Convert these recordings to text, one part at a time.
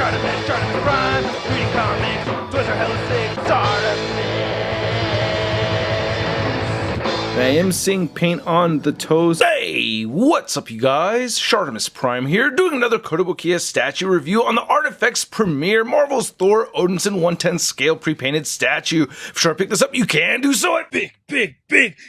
ShartimusPrime, reading comics, toys are hella sick, I am seeing paint on the toes. Hey, what's up you guys? ShartimusPrime here, doing another Kotobukiya statue review on the ARTFX Premiere Marvel's Thor Odinson 110 scale pre-painted statue. If you're trying to pick this up, you can do so at Big.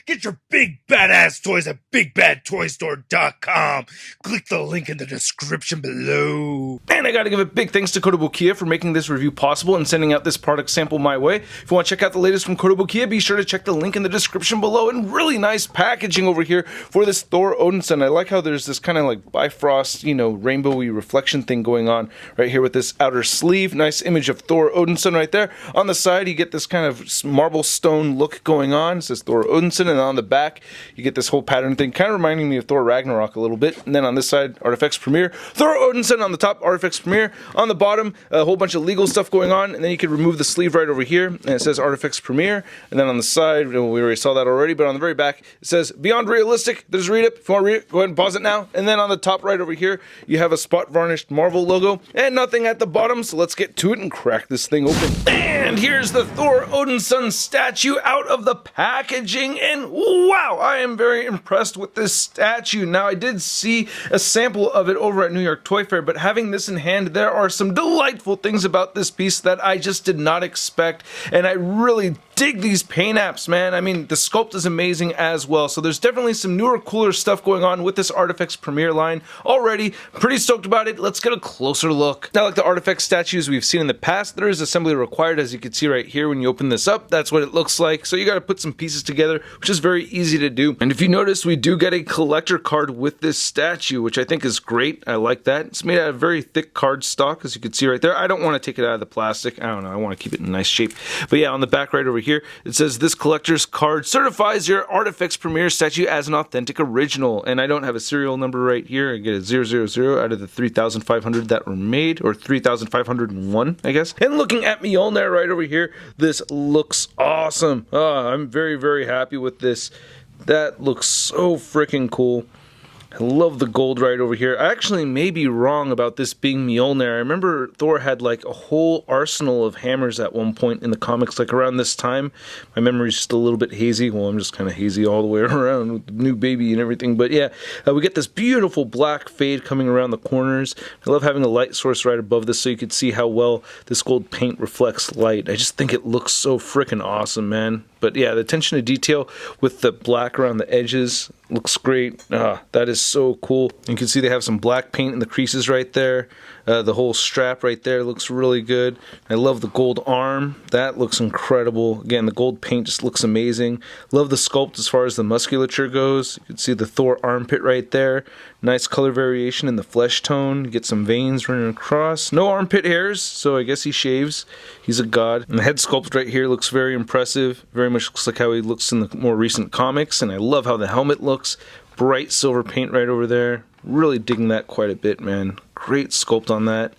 Get your big badass toys at bigbadtoystore.com. Click the link in the description below. And I gotta give a big thanks to Kotobukiya for making this review possible and sending out this product sample my way. If you want to check out the latest from Kotobukiya, be sure to check the link in the description below. And really nice packaging over here for this Thor Odinson. I like how there's this kind of like Bifrost, rainbowy reflection thing going on right here with this outer sleeve. Nice image of Thor Odinson right there. On the side, you get this kind of marble stone look going on. It says Thor Odinson, and on the back, you get this whole pattern thing, kind of reminding me of Thor Ragnarok a little bit. And then on this side, ARTFX Premiere, Thor Odinson on the top, ARTFX Premiere. On the bottom, a whole bunch of legal stuff going on, and then you can remove the sleeve right over here, and it says ARTFX Premiere. And then on the side, we already saw that already, but on the very back, it says Beyond Realistic. Just read it. If you want to read it, go ahead and pause it now. And then on the top right over here, you have a spot varnished Marvel logo, and nothing at the bottom, so let's get to it and crack this thing open. And here's the Thor Odinson statue out of the packaging, and wow, I am very impressed with this statue. Now, I did see a sample of it over at New York Toy Fair, but having this in hand, there are some delightful things about this piece that I just did not expect, and I really dig these paint apps, man. I mean, the sculpt is amazing as well, so there's definitely some newer, cooler stuff going on with this ARTFX Premiere line already. Pretty stoked about it. Let's get a closer look. Now, like the ARTFX statues we've seen in the past, there is assembly required, as you can see right here when you open this up. That's what it looks like, so you got to put some pieces together, which is very easy to do. And if you notice, we do get a collector card with this statue, which I think is great. I like that. It's made out of very thick card stock, as you can see right there. I don't want to take it out of the plastic. I don't know. I want to keep it in nice shape. But yeah, on the back right over here, it says this collector's card certifies your ARTFX Premiere statue as an authentic original. And I don't have a serial number right here. I get a 000 out of the 3,500 that were made, or 3,501, I guess. And looking at Mjolnir right over here, this looks awesome. I'm very, very happy with this. That looks so freaking cool. I love the gold right over here. I actually may be wrong about this being Mjolnir. I remember Thor had like a whole arsenal of hammers at one point in the comics, like around this time. My memory's just a little bit hazy. Well, I'm just kind of hazy all the way around with the new baby and everything. But yeah, we get this beautiful black fade coming around the corners. I love having a light source right above this so you can see how well this gold paint reflects light. I just think it looks so freaking awesome, man. But yeah, the attention to detail with the black around the edges looks great. That is so cool. You can see they have some black paint in the creases right there. The whole strap right there looks really good. I love the gold arm. That looks incredible. Again, the gold paint just looks amazing. Love the sculpt as far as the musculature goes. You can see the Thor armpit right there. Nice color variation in the flesh tone. You get some veins running across. No armpit hairs, so I guess he shaves. He's a god. And the head sculpt right here looks very impressive. Very much looks like how he looks in the more recent comics. And I love how the helmet looks. Bright silver paint right over there. Really digging that quite a bit, man. Great sculpt on that.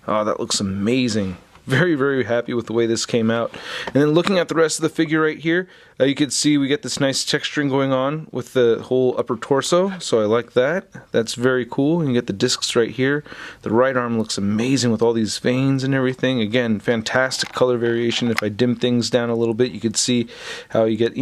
Oh, that looks amazing. Very, very happy with the way this came out. And then looking at the rest of the figure right here, you can see we get this nice texturing going on with the whole upper torso, so I like that. That's very cool. You get the discs right here. The right arm looks amazing with all these veins and everything. Again, fantastic color variation. If I dim things down a little bit, you could see how you get,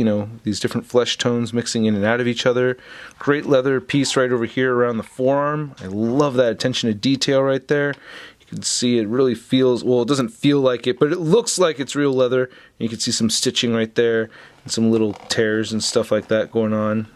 these different flesh tones mixing in and out of each other. Great leather piece right over here around the forearm. I love that attention to detail right there. You can see it really feels, well, it doesn't feel like it, but it looks like it's real leather. You can see some stitching right there and some little tears and stuff like that going on,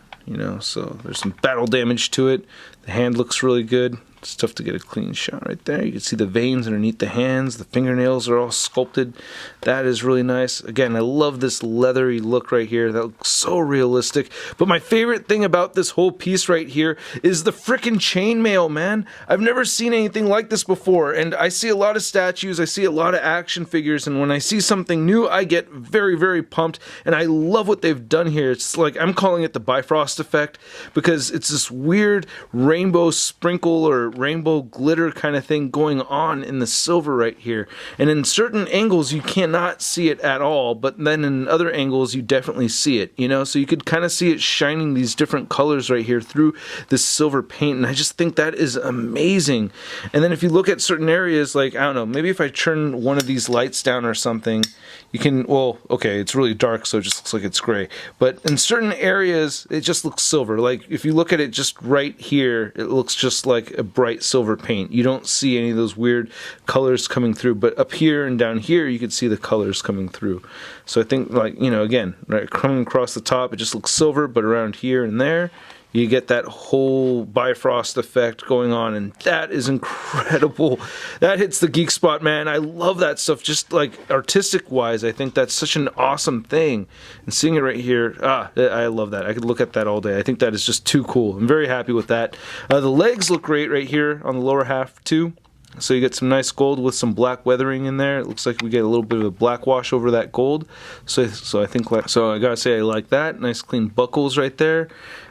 so there's some battle damage to it. The hand looks really good. It's tough to get a clean shot right there. You can see the veins underneath the hands. The fingernails are all sculpted. That is really nice. Again, I love this leathery look right here. That looks so realistic. But my favorite thing about this whole piece right here is the frickin' chainmail, man. I've never seen anything like this before. And I see a lot of statues. I see a lot of action figures. And when I see something new, I get very, very pumped. And I love what they've done here. It's like, I'm calling it the Bifrost Effect, because it's this weird rainbow sprinkle or rainbow glitter kind of thing going on in the silver right here. And in certain angles you cannot see it at all, but then in other angles you definitely see it, you know? So you could kind of see it shining these different colors right here through this silver paint, and I just think that is amazing. And then if you look at certain areas, like, I don't know, maybe if I turn one of these lights down or something, you can, well, okay, it's really dark, so it just looks like it's gray. But in certain areas, it just looks silver. Like, if you look at it just right here, it looks just like a bright silver paint. You don't see any of those weird colors coming through. But up here and down here, you can see the colors coming through. So I think, like, you know, again, right, coming across the top, it just looks silver, but around here and there, you get that whole Bifrost effect going on, and that is incredible. That hits the geek spot, man. I love that stuff. Just like artistic-wise, I think that's such an awesome thing. And seeing it right here, I love that. I could look at that all day. I think that is just too cool. I'm very happy with that. The legs look great right here on the lower half, too. So you get some nice gold with some black weathering in there. It looks like we get a little bit of a black wash over that gold. So I think, so I gotta say I like that. Nice clean buckles right there.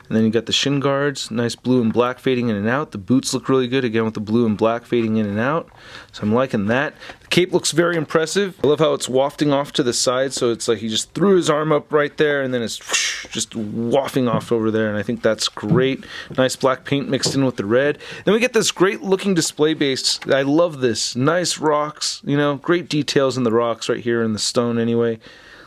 And then you got the shin guards, nice blue and black fading in and out. The boots look really good, again with the blue and black fading in and out. So I'm liking that. The cape looks very impressive. I love how it's wafting off to the side, so it's like he just threw his arm up right there and then it's just wafting off over there, and I think that's great. Nice black paint mixed in with the red. Then we get this great looking display base. I love this. Nice rocks, you know, great details in the rocks right here in the stone anyway.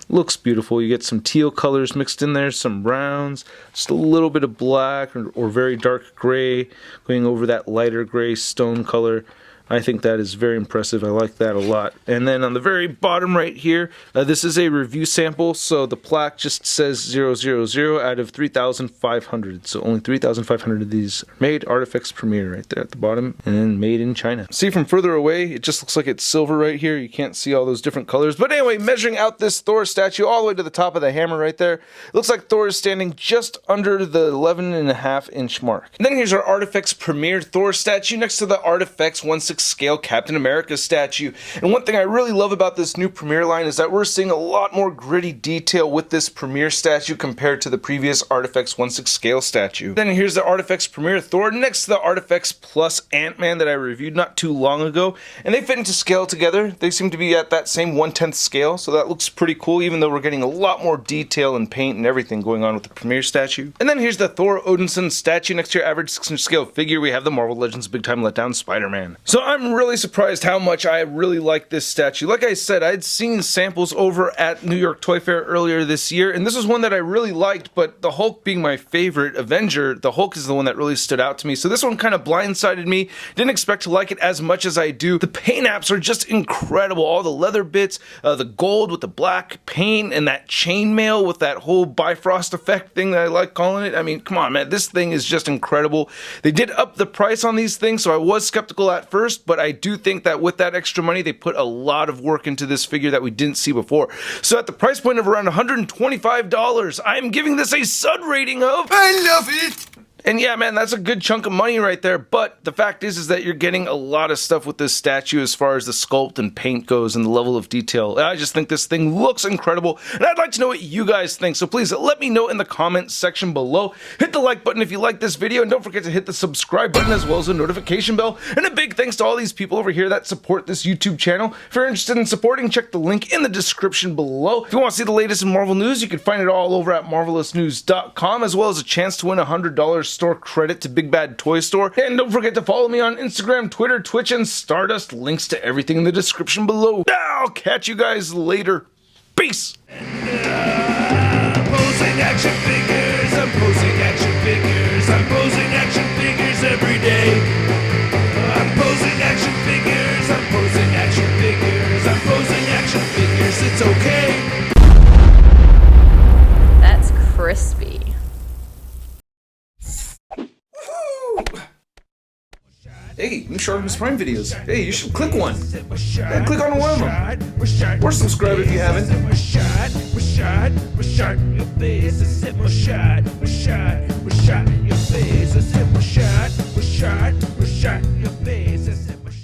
Looks beautiful. You get some teal colors mixed in there, some browns, just a little bit of black or very dark gray going over that lighter gray stone color. I think that is very impressive. I like that a lot. And then on the very bottom right here, this is a review sample, so the plaque just says 000 out of 3,500. So only 3,500 of these are made. ARTFX Premiere right there at the bottom, and then made in China. See from further away, it just looks like it's silver right here. You can't see all those different colors. But anyway, measuring out this Thor statue all the way to the top of the hammer right there, it looks like Thor is standing just under the 11.5-inch mark. And then here's our ARTFX Premiere Thor statue next to the ARTFX 1/6 scale Captain America statue. And one thing I really love about this new Premiere line is that we're seeing a lot more gritty detail with this Premiere statue compared to the previous ARTFX 1/6 scale statue. Then here's the ARTFX Premiere Thor next to the ARTFX Plus Ant-Man that I reviewed not too long ago, and they fit into scale together. They seem to be at that same 1/10 scale, so that looks pretty cool, even though we're getting a lot more detail and paint and everything going on with the Premiere statue. And then here's the Thor Odinson statue next to your average 6-inch scale figure. We have the Marvel Legends Big Time Letdown Spider-Man. So I'm really surprised how much I really like this statue. Like I said, I'd seen samples over at New York Toy Fair earlier this year, and this was one that I really liked, but the Hulk being my favorite Avenger, the Hulk is the one that really stood out to me. So this one kind of blindsided me. Didn't expect to like it as much as I do. The paint apps are just incredible. All the leather bits, the gold with the black paint, and that chainmail with that whole Bifrost Effect thing that I like calling it. I mean, come on, man. This thing is just incredible. They did up the price on these things, so I was skeptical at first, but I do think that with that extra money, they put a lot of work into this figure that we didn't see before. So at the price point of around $125, I'm giving this a Sud rating of I love it! And yeah, man, that's a good chunk of money right there, but the fact is that you're getting a lot of stuff with this statue as far as the sculpt and paint goes and the level of detail. I just think this thing looks incredible, and I'd like to know what you guys think, so please let me know in the comments section below. Hit the like button if you like this video, and don't forget to hit the subscribe button as well as the notification bell. And a big thanks to all these people over here that support this YouTube channel. If you're interested in supporting, check the link in the description below. If you want to see the latest in Marvel news, you can find it all over at marvelousnews.com, as well as a chance to win $100 store credit to Big Bad Toy Store. And don't forget to follow me on Instagram, Twitter, Twitch, and Stardust. Links to everything in the description below. I'll catch you guys later. Peace! Posing action figures, I'm posing action figures, I'm posing action figures every day. I'm posing action figures, I'm posing action figures, I'm posing action figures, it's okay. That's crispy. Hey, new ShartimusPrime videos. Hey, you should click one. Yeah, click on one of them. Or subscribe if you haven't. Your face, I said my shot, your face, I said my shot, your face.